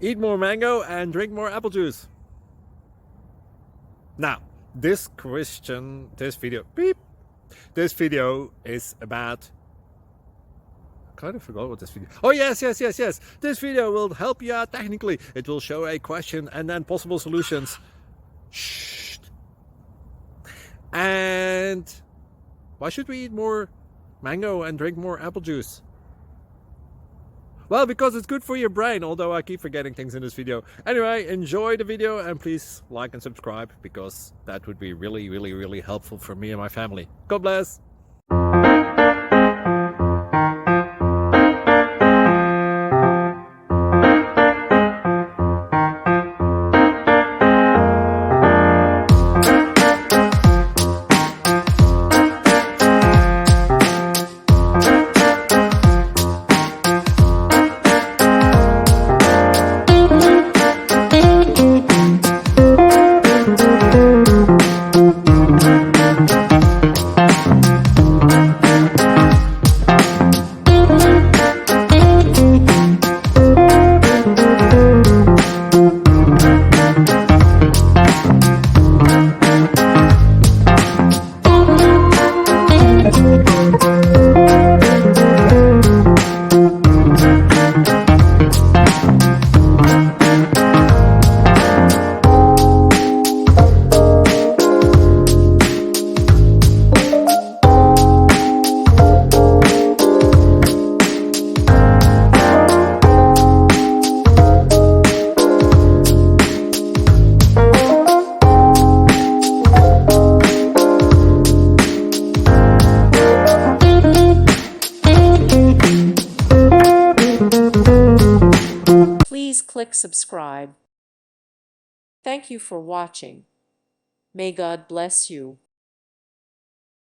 eat more mango and drink more apple juice. Now, this video is about, I kind of forgot what this video. Oh yes. This video will help you out technically. It will show a question and then possible solutions. Shh. And why should we eat more mango and drink more apple juice? Well, because it's good for your brain, although I keep forgetting things in this video. Anyway, enjoy the video and please like and subscribe, because that would be really helpful for me and my family. God bless! Please click subscribe. Thank you for watching. May God bless you.